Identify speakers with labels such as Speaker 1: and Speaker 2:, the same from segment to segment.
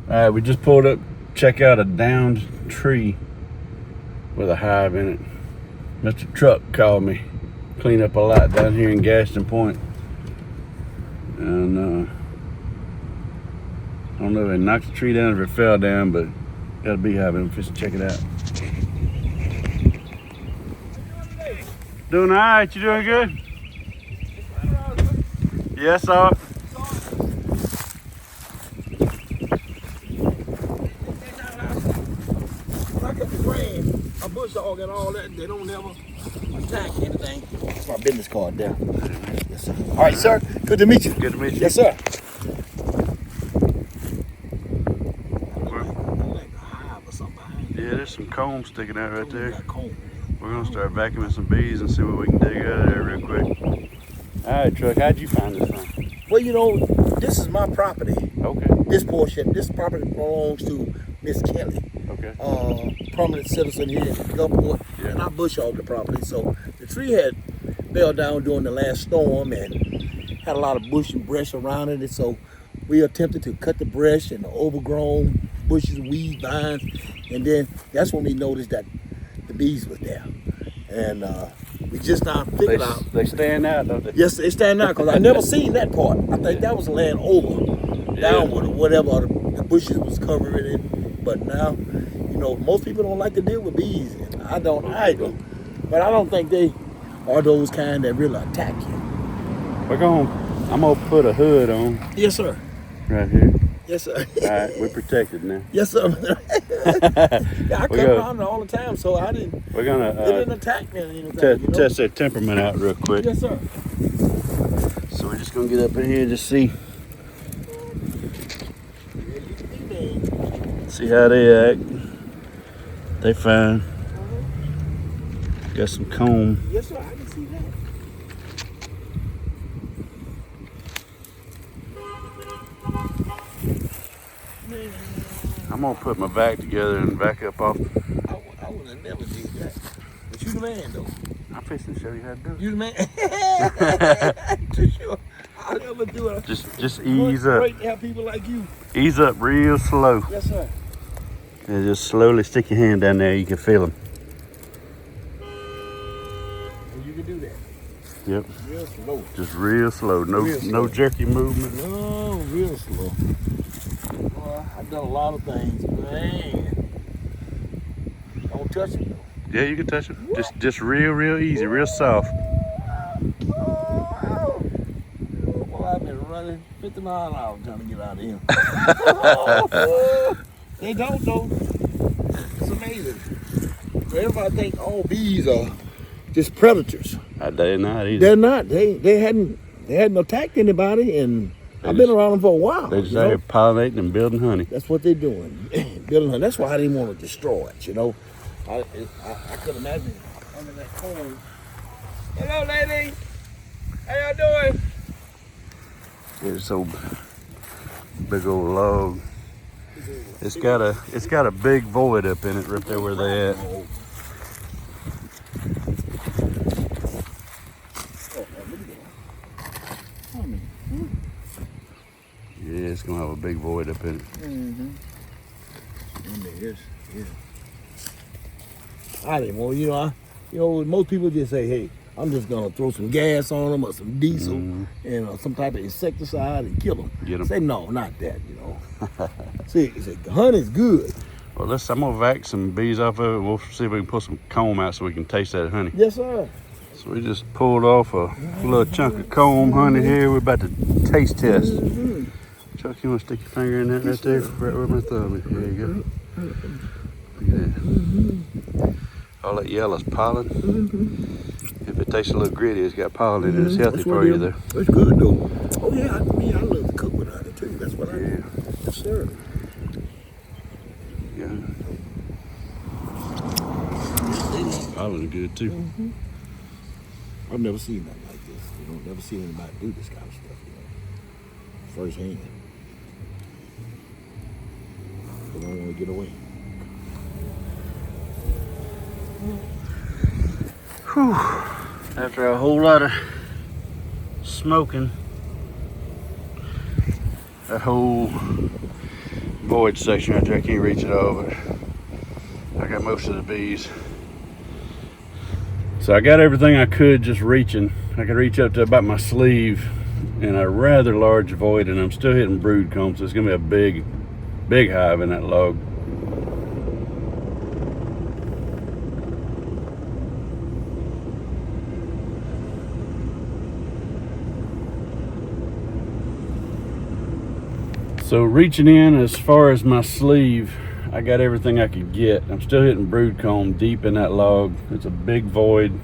Speaker 1: Alright, we just pulled up, check out a downed tree with a hive in it. Mr. Truck called me. Clean up a lot down here in Gaston Point. And I don't know if it knocked the tree down or if it fell down, but got a beehive in it. Just check it out. Doing alright, you doing good? Yes, sir.
Speaker 2: A bush dog and all that, they don't never attack anything. That's my business card there. Yes, sir. All right, sir. Good to meet you.
Speaker 1: Good to meet you.
Speaker 2: Yes, sir.
Speaker 1: Yeah, there's some comb sticking out right there. We're gonna start vacuuming some bees and see what we can dig out of there real quick. All right, Truck, how'd you find this one?
Speaker 2: Well, you know, this is my property.
Speaker 1: Okay.
Speaker 2: This property belongs to Miss Kelly.
Speaker 1: Okay.
Speaker 2: Prominent citizen here in Gulfport,
Speaker 1: Yeah.
Speaker 2: and I bush hogged the property. So the tree had fell down during the last storm and had a lot of bush and brush around it. And so we attempted to cut the brush and the overgrown bushes, weeds, vines, and then that's when we noticed that the bees was there. And we just now figured out.
Speaker 1: They stand out, don't they?
Speaker 2: Yes, they stand out because I never seen that part. I think that was laying over, downward, or whatever the bushes was covering it. But now, you know, most people don't like to deal with bees. And I don't either. But I don't think they are those kind that really attack you.
Speaker 1: I'm gonna put a hood on
Speaker 2: Yes, sir.
Speaker 1: right here.
Speaker 2: Yes, sir.
Speaker 1: All right, we're protected now.
Speaker 2: Yes, sir. Yeah, I come around it all the time, so I didn't.
Speaker 1: We're gonna
Speaker 2: It didn't attack me or anything.
Speaker 1: test their temperament out real quick.
Speaker 2: Yes, sir.
Speaker 1: So we're just gonna get up in here and just see how they act. They fine. Got some comb.
Speaker 2: Yes, sir. I can see that.
Speaker 1: I'm gonna put my vac together and vac up off.
Speaker 2: I would have never did that. But you the man, though.
Speaker 1: I'm fixing to show you how to do it.
Speaker 2: You the man. For sure. I'll never do it.
Speaker 1: Just ease up.
Speaker 2: Great to have people like you.
Speaker 1: Ease up real slow.
Speaker 2: Yes, sir.
Speaker 1: And just slowly stick your hand down there. You can feel them.
Speaker 2: And you can do that.
Speaker 1: Yep.
Speaker 2: Real slow.
Speaker 1: Just real slow. No jerky movement.
Speaker 2: No, real slow. Boy, I've done a lot of things, man. Don't touch it though.
Speaker 1: Yeah, you can touch it. Just real easy, real soft.
Speaker 2: Oh, boy, I've been running 50 miles an hour trying to get out of here. They don't though. It's amazing. Everybody think all bees are just predators.
Speaker 1: They're not either.
Speaker 2: They're not. They hadn't attacked anybody, and I've been around them for a while.
Speaker 1: They just out here pollinating and building honey.
Speaker 2: That's what they're doing. Building honey. That's why I didn't want to destroy it. You know, I could imagine under that comb. Hello, lady. How y'all doing?
Speaker 1: It's so big old log. It's got a big void up in it right there where they at. Yeah, it's gonna have a big void up in it.
Speaker 2: Mm-hmm. I didn't want, you know, most people just say, hey, I'm just gonna throw some gas on them or some diesel and some type of insecticide and kill them.
Speaker 1: Get 'em.
Speaker 2: Say no, not that, you know. See, honey's good.
Speaker 1: Well, I'm gonna vac some bees off of it. We'll see if we can pull some comb out so we can taste that honey.
Speaker 2: Yes, sir.
Speaker 1: So we just pulled off a little chunk of comb honey here. We're about to taste test. Chuck, you want to stick your finger in that right there? Right where my thumb is. There you go. Look at that. All that yellow's pollen. If it tastes a little gritty, it's got pollen in it. It's healthy for you though.
Speaker 2: It's good though. Oh yeah, I love to cook with honey too. That's what I do. Yes, sir.
Speaker 1: Yeah. Pollen's good too.
Speaker 2: I've never seen nothing like this. You know, never seen anybody do this kind of stuff. You know, firsthand. They don't want to get away.
Speaker 1: Whew. After a whole lot of smoking, that whole void section right there. I can't reach it all, but I got most of the bees. So I got everything I could just reaching. I could reach up to about my sleeve in a rather large void, and I'm still hitting brood comb, so it's gonna be a big hive in that log. So reaching in as far as my sleeve, I got everything I could get. I'm still hitting brood comb deep in that log. It's a big void.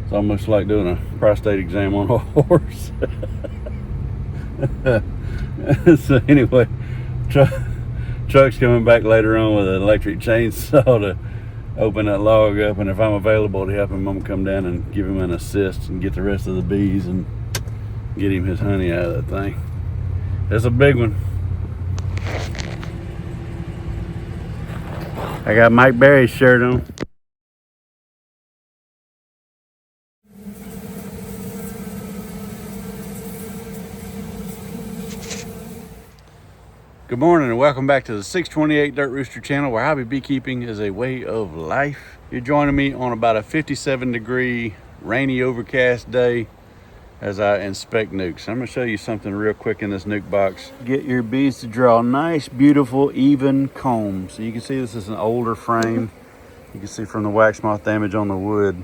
Speaker 1: It's almost like doing a prostate exam on a horse. So anyway, truck's coming back later on with an electric chainsaw to open that log up, and if I'm available to help him, I'm gonna come down and give him an assist and get the rest of the bees and get him his honey out of that thing. That's a big one. I got Mike Berry's shirt on. Good morning and welcome back to the 628 Dirt Rooster channel, where hobby beekeeping is a way of life. You're joining me on about a 57-degree rainy overcast day as I inspect nukes. I'm going to show you something real quick in this nuke box. Get your bees to draw nice, beautiful, even combs. So you can see this is an older frame. You can see from the wax moth damage on the wood.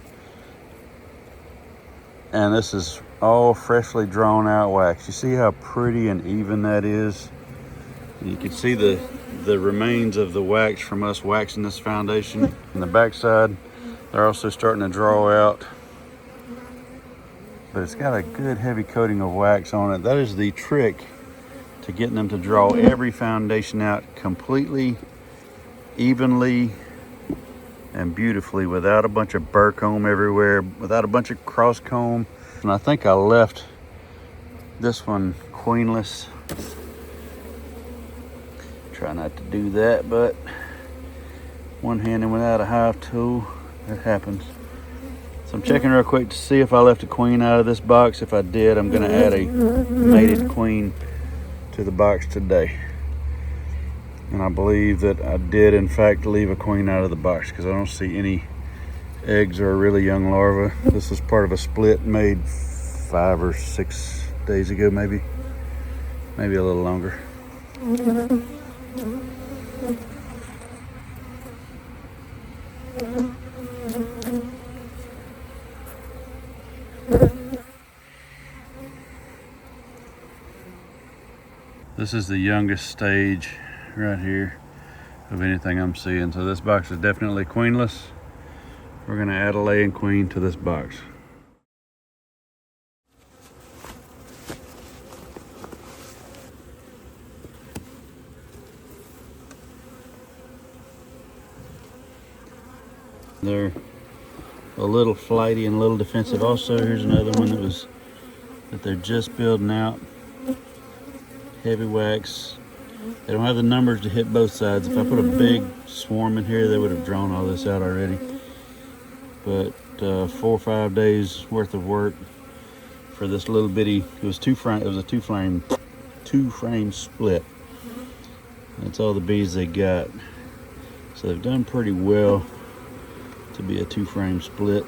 Speaker 1: And this is all freshly drawn out wax. You see how pretty and even that is? You can see the remains of the wax from us waxing this foundation. On the backside, they're also starting to draw out. But it's got a good heavy coating of wax on it. That is the trick to getting them to draw every foundation out completely, evenly, and beautifully, without a bunch of burr comb everywhere, without a bunch of cross comb. And I think I left this one queenless. Try not to do that, but one-handed without a hive tool, it happens. So I'm checking real quick to see if I left a queen out of this box. If I did, I'm gonna add a mated queen to the box today. And I believe that I did in fact leave a queen out of the box, because I don't see any eggs or a really young larva. This is part of a split made 5 or 6 days ago, maybe a little longer. This is the youngest stage right here of anything I'm seeing. So this box is definitely queenless. We're gonna add a laying queen to this box. They're a little flighty and a little defensive also. Here's another one that they're just building out. Heavy wax. They don't have the numbers to hit both sides. If I put a big swarm in here, they would have drawn all this out already. But 4 or 5 days worth of work for this little bitty. It was a two-frame split. That's all the bees they got. So they've done pretty well to be a 2-frame split.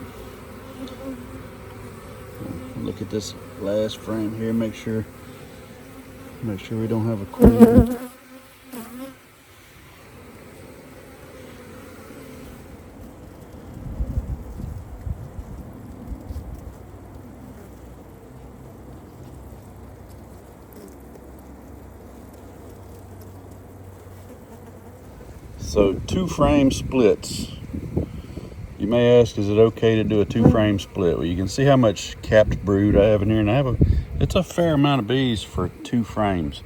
Speaker 1: Look at this last frame here. Make sure we don't have a queen. So 2-frame splits. You may ask, is it okay to do a 2-frame split? Well, you can see how much capped brood I have in here, and it's a fair amount of bees for 2 frames.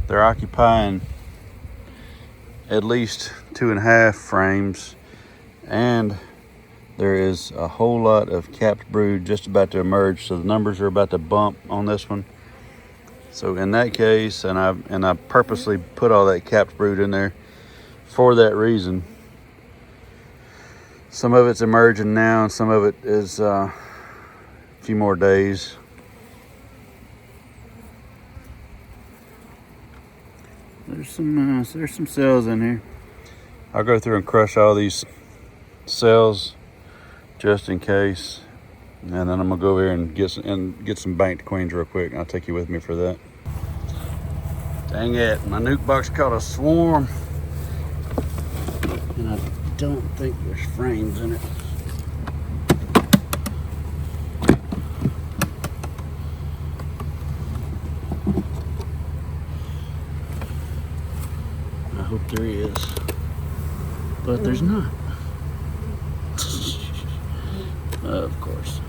Speaker 1: They're occupying at least 2.5 frames, and there is a whole lot of capped brood just about to emerge, so the numbers are about to bump on this one. So in that case, and I purposely put all that capped brood in there for that reason. Some of it's emerging now, and some of it is a few more days. There's some cells in here. I'll go through and crush all these cells just in case, and then I'm gonna go over here and get some banked queens real quick. I'll take you with me for that. Dang it, my nuke box caught a swarm, and I don't think there's frames in it. I hope there is, but there's not. Of course.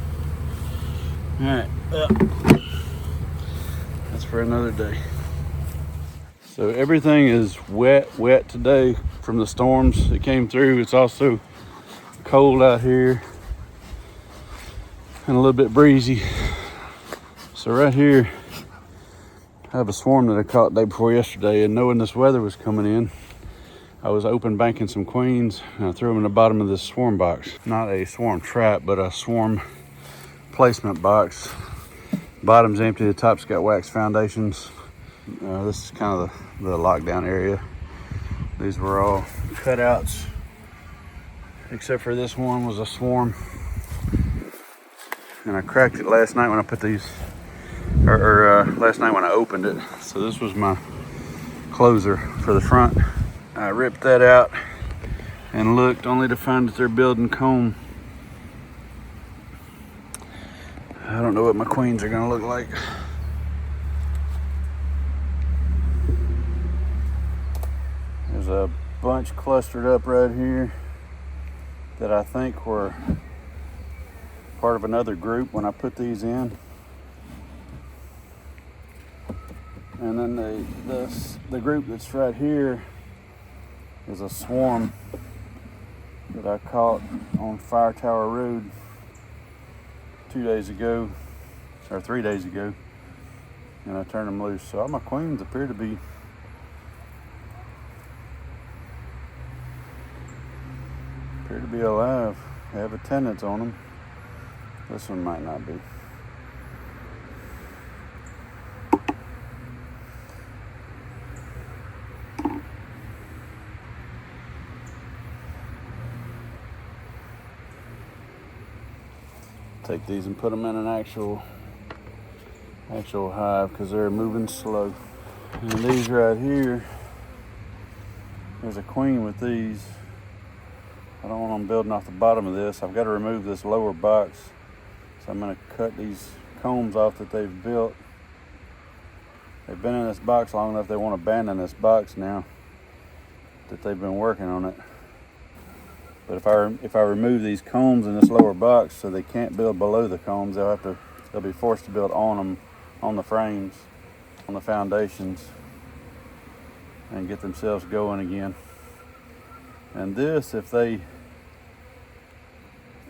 Speaker 1: All right, that's for another day. So everything is wet today from the storms that came through. It's also cold out here and a little bit breezy. So right here, I have a swarm that I caught the day before yesterday, and knowing this weather was coming in, I was open banking some queens and I threw them in the bottom of this swarm box. Not a swarm trap, but a swarm placement box. Bottom's empty, the top's got wax foundations. This is kind of the lockdown area. These were all cutouts, except for this one was a swarm. And I cracked it last night when I put these, last night when I opened it. So this was my closer for the front. I ripped that out and looked, only to find that they're building comb. I don't know what my queens are gonna look like. There's a bunch clustered up right here that I think were part of another group when I put these in. And then the group that's right here is a swarm that I caught on Fire Tower Road 2 days ago, or 3 days ago, and I turned them loose. So all my queens appear to be alive. They have attendants on them. This one might not be. Take these and put them in an actual hive because they're moving slow. And these right here, there's a queen with these. I don't want them building off the bottom of this. I've got to remove this lower box. So I'm going to cut these combs off that they've built. They've been in this box long enough they won't abandon this box now that they've been working on it. But if I remove these combs in this lower box so they can't build below the combs, they'll be forced to build on them, on the frames, on the foundations, and get themselves going again. And this, if they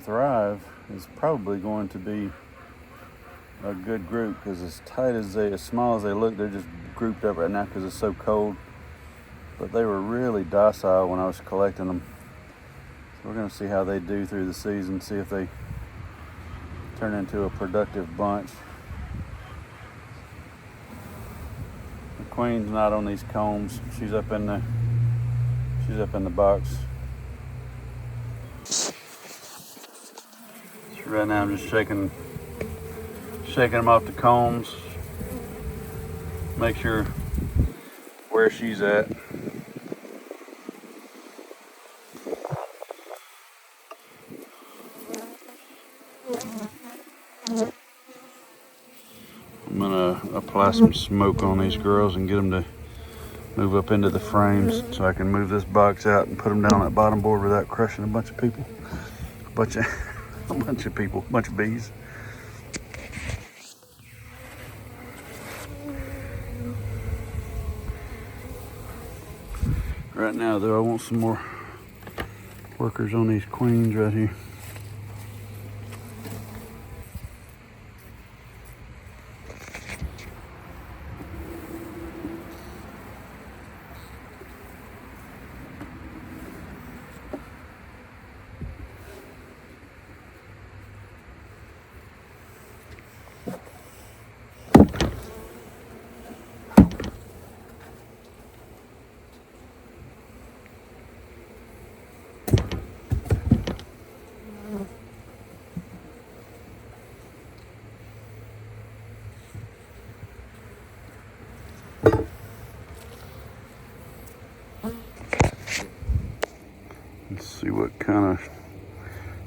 Speaker 1: thrive, is probably going to be a good group, because as small as they look, they're just grouped up right now because it's so cold. But they were really docile when I was collecting them. So we're going to see how they do through the season, see if they turn into a productive bunch. The queen's not on these combs. She's up in the box. So right now I'm just shaking them off the combs. Make sure where she's at. I'm gonna apply some smoke on these girls and get them to move up into the frames so I can move this box out and put them down that bottom board without crushing a bunch of people. A bunch of bees. Right now though, I want some more workers on these queens right here. See what kind of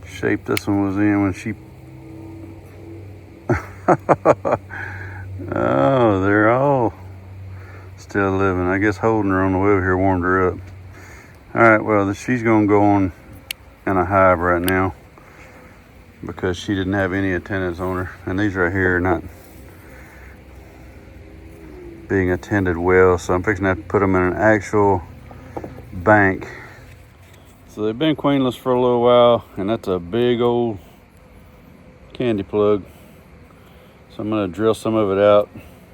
Speaker 1: shape this one was in when she oh, they're all still living. I guess holding her on the web here warmed her up. All right, well, she's gonna go on in a hive right now because she didn't have any attendants on her. And these right here are not being attended well, so I'm fixing to have to put them in an actual bank. So they've been queenless for a little while, and that's a big old candy plug. So I'm gonna drill some of it out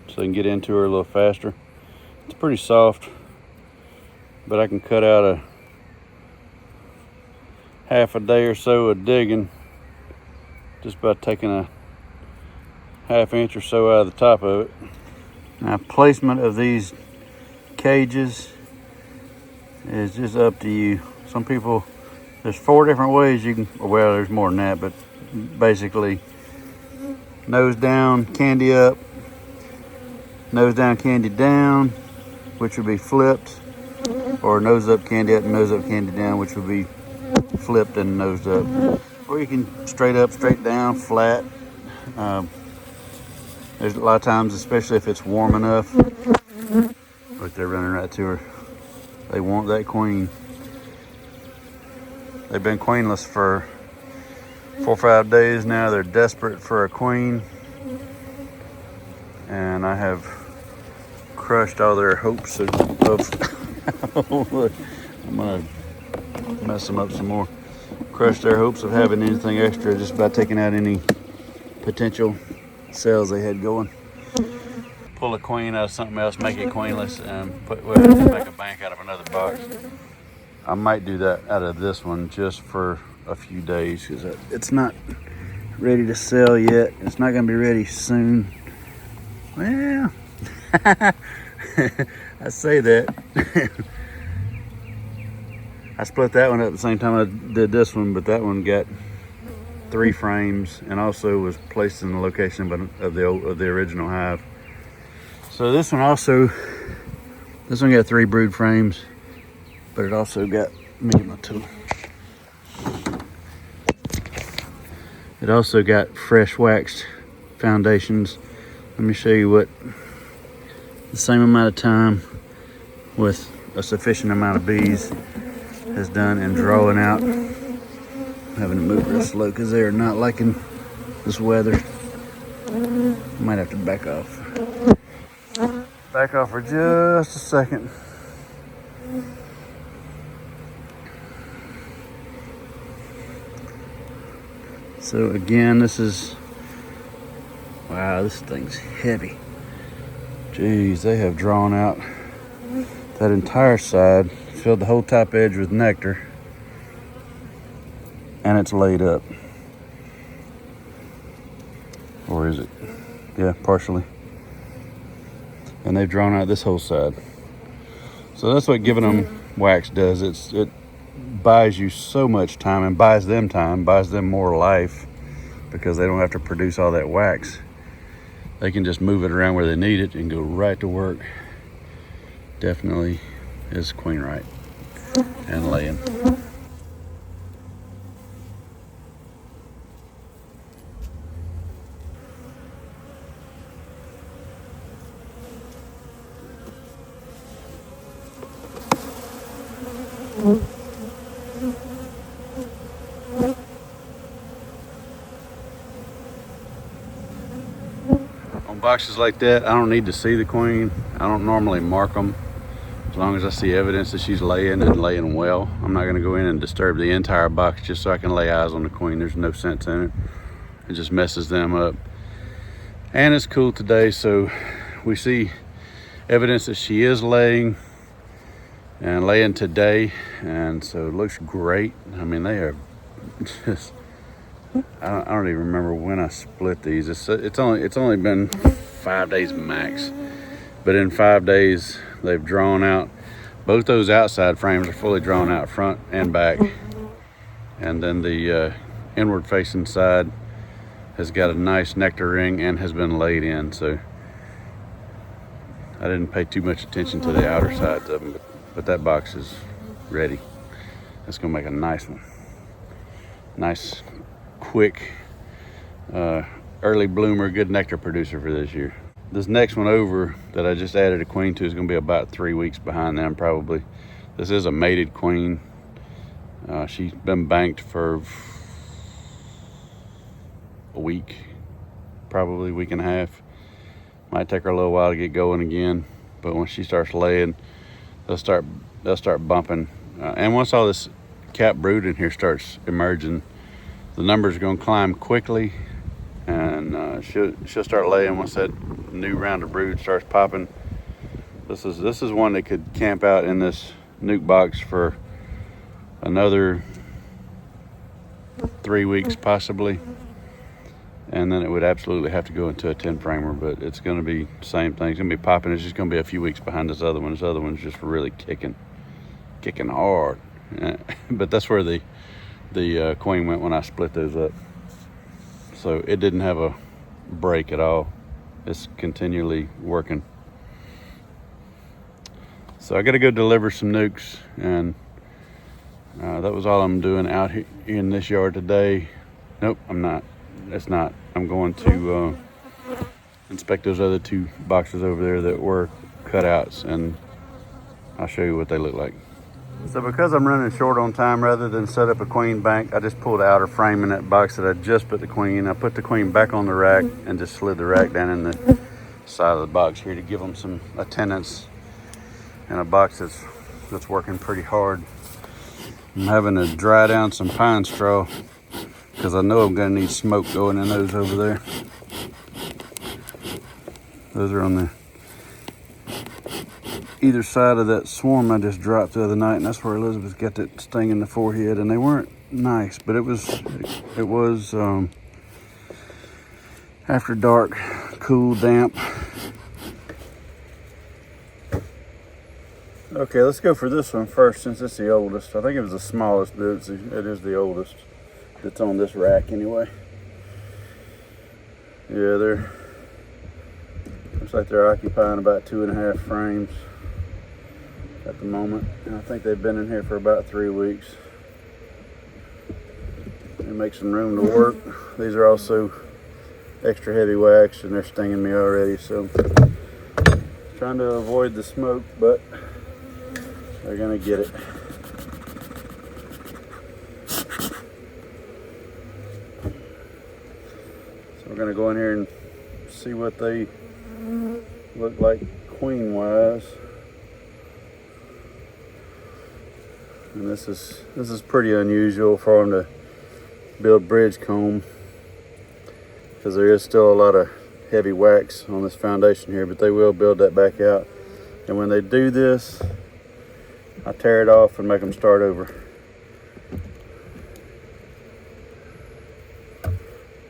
Speaker 1: so I can get into her a little faster. It's pretty soft, but I can cut out a half a day or so of digging just by taking a ½ inch or so out of the top of it. Now, placement of these cages is just up to you. Some people, there's 4 different ways you can, well, there's more than that, but basically nose down, candy up, nose down, candy down, which would be flipped, or nose up, candy up, nose up, candy down, which would be flipped and nosed up. Or you can straight up, straight down, flat. There's a lot of times, especially if it's warm enough, like they're running right to her, they want that queen. They've been queenless for 4 or 5 days now. They're desperate for a queen, and I have crushed all their hopes of I'm gonna mess them up some more. Crushed their hopes of having anything extra just by taking out any potential cells they had going. Pull a queen out of something else, make it queenless, and make a bank out of another box. I might do that out of this one just for a few days because it's not ready to sell yet. It's not going to be ready soon. Well, I say that. I split that one up at the same time I did this one, but that one got 3 frames and also was placed in the location of the original hive. So this one got 3 brood frames, but it also got, let me get my tool. It also got fresh waxed foundations. Let me show you what the same amount of time with a sufficient amount of bees has done in drawing out. I'm having to move real slow because they are not liking this weather. Might have to back off. Back off for just a second. So again, this is, wow, this thing's heavy. Jeez, they have drawn out that entire side, filled the whole top edge with nectar, and it's laid up. Or is it? Yeah, partially. And they've drawn out this whole side. So that's what giving them wax does. It buys you so much time and buys them more life, because they don't have to produce all that wax. They can just move it around where they need it and go right to work. Definitely is queen right and laying. On boxes like that, I don't need to see the queen. I don't normally mark them. As long as I see evidence that she's laying and laying well, I'm not going to go in and disturb the entire box just so I can lay eyes on the queen. There's no sense in it. It just messes them up. And it's cool today, so we see evidence that she is laying and laying today, and so it looks great. I mean, they are just, I don't even remember when I split these. It's only been 5 days max, but in 5 days they've drawn out. Both those outside frames are fully drawn out, front and back, and then the inward facing side has got a nice nectar ring and has been laid in. So I didn't pay too much attention to the outer sides of them, but that box is ready. It's gonna make a nice one. Nice, quick, early bloomer, good nectar producer for this year. This next one over that I just added a queen to is gonna be about 3 weeks behind them probably. This is a mated queen. She's been banked for a week, probably week and a half. Might take her a little while to get going again, but when she starts laying, they'll start bumping. And once all this cap brood in here starts emerging, the numbers are going to climb quickly, and she'll start laying once that new round of brood starts popping. This is one that could camp out in this nuke box for another 3 weeks possibly, and then it would absolutely have to go into a 10 framer. But it's going to be the same thing. It's going to be popping. It's just going to be a few weeks behind this other one. This other one's just really kicking hard. But that's where the queen went when I split those up. So it didn't have a break at all. It's continually working. So I got to go deliver some nukes, and that was all I'm doing out here in this yard today. Nope, I'm not. It's not. I'm going to inspect those other 2 boxes over there that were cutouts, and I'll show you what they look like. So because I'm running short on time, rather than set up a queen bank, I just pulled the outer frame in that box that I just put the queen. I put the queen back on the rack and just slid the rack down in the side of the box here to give them some attendance in a box that's working pretty hard. I'm having to dry down some pine straw because I know I'm going to need smoke going in those over there. Those are on the either side of that swarm I just dropped the other night, and that's where Elizabeth got that sting in the forehead, and they weren't nice, but it was after dark, cool, damp. Okay, let's go for this one first since it's the oldest. I think it was the smallest, but it is the oldest that's on this rack anyway. Yeah, looks like they're occupying about 2.5 frames at the moment. And I think they've been in here for about 3 weeks. They make some room to work. These are also extra heavy wax, and they're stinging me already, so trying to avoid the smoke, but they're gonna get it. So we're gonna go in here and see what they look like queen wise. And this is pretty unusual for them to build bridge comb, because there is still a lot of heavy wax on this foundation here, but they will build that back out. And when they do this, I tear it off and make them start over.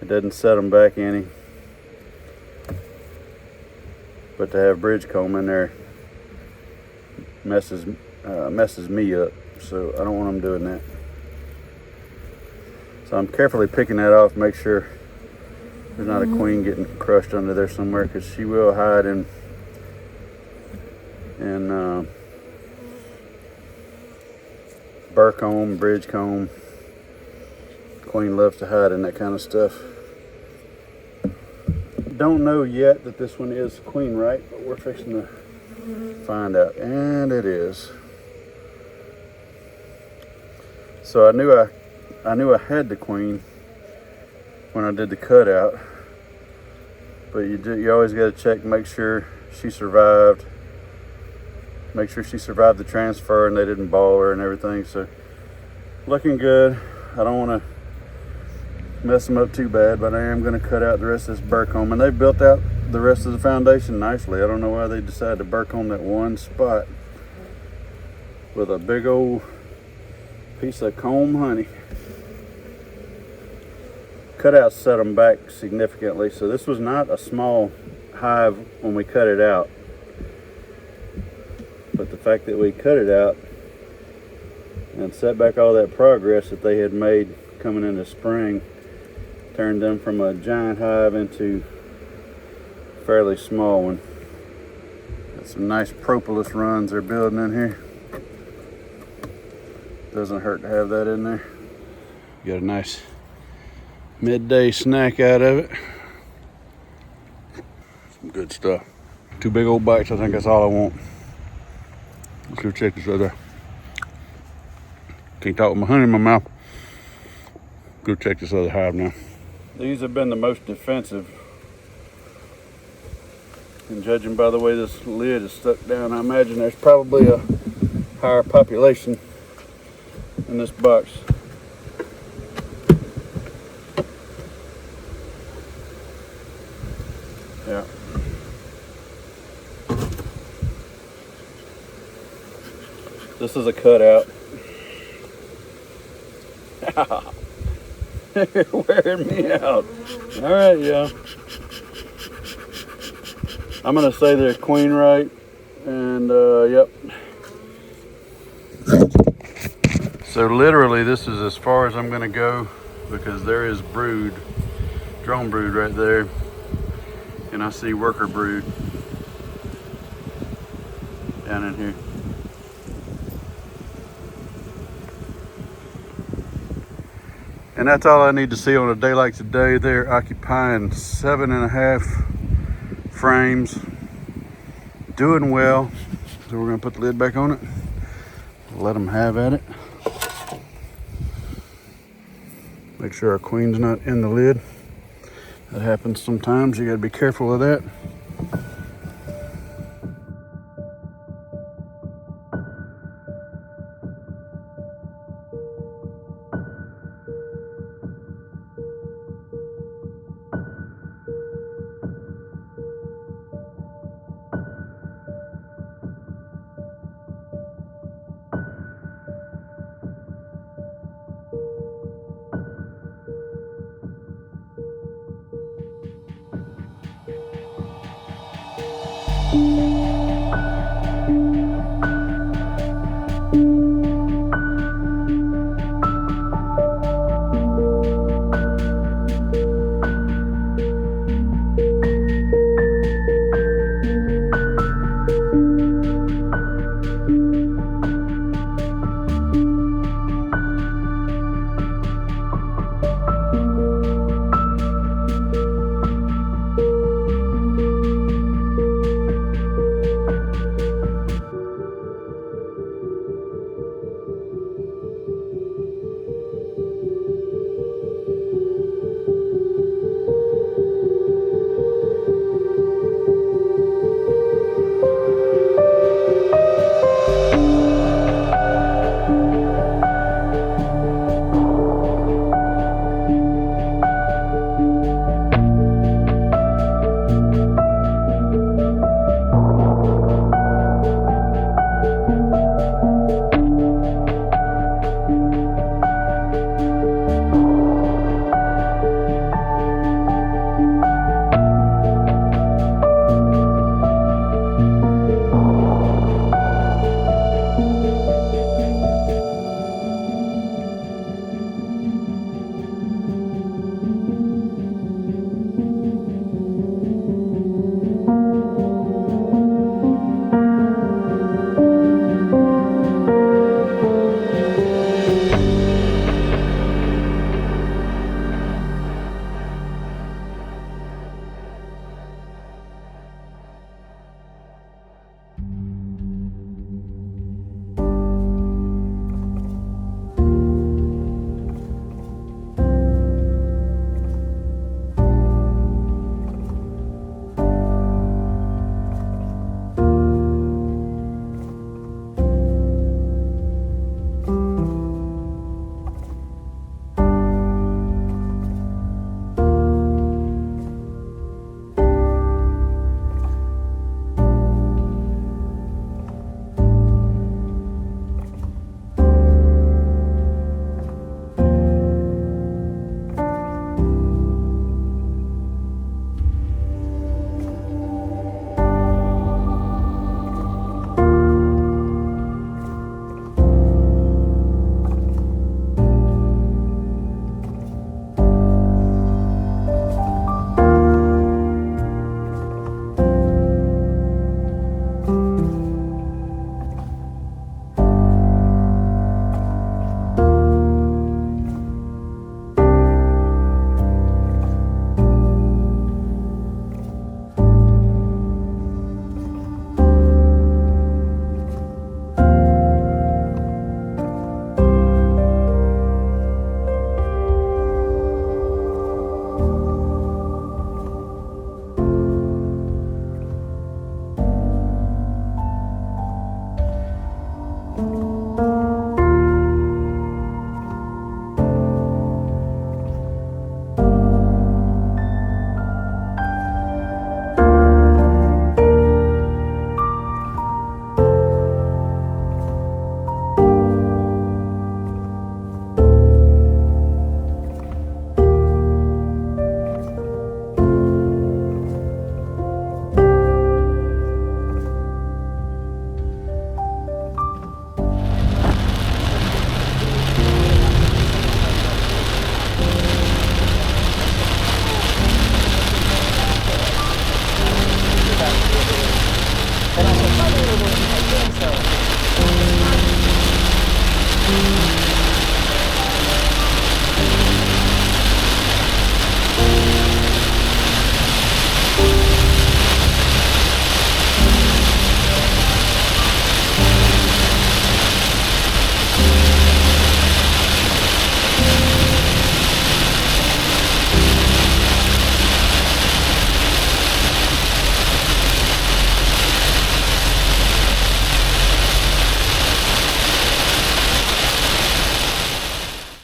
Speaker 1: It doesn't set them back any, but to have bridge comb in there messes me up. So I don't want them doing that. So I'm carefully picking that off, make sure there's not a queen getting crushed under there somewhere, because she will hide in burr comb, bridge comb. Queen loves to hide in that kind of stuff. Don't know yet that this one is queen right, but we're fixing to find out, and it is. So I knew I had the queen when I did the cutout, but you always got to check, make sure she survived. Make sure she survived the transfer and they didn't ball her and everything. So looking good. I don't want to mess them up too bad, but I am going to cut out the rest of this burr comb. And they've built out the rest of the foundation nicely. I don't know why they decided to burr comb that one spot with a big old piece of comb honey. Cutouts set them back significantly. So this was not a small hive when we cut it out. But the fact that we cut it out and set back all that progress that they had made coming into spring turned them from a giant hive into a fairly small one. Got some nice propolis runs they're building in here. Doesn't hurt to have that in there. You got a nice midday snack out of it. Some good stuff. 2 big old bites, I think that's all I want. Let's go check this other. Can't talk with my honey in my mouth. Go check this other hive now. These have been the most defensive. And judging by the way this lid is stuck down, I imagine there's probably a higher population in this box. Yeah. This is a cutout. You're wearing me out. All right, yeah. I'm gonna say they're queen right, and yep. So literally, this is as far as I'm gonna go because there is brood, drone brood right there, and I see worker brood down in here. And that's all I need to see on a day like today. They're occupying 7.5 frames, doing well. So we're gonna put the lid back on it, let them have at it. Make sure our queen's not in the lid. That happens sometimes, you gotta be careful of that. it.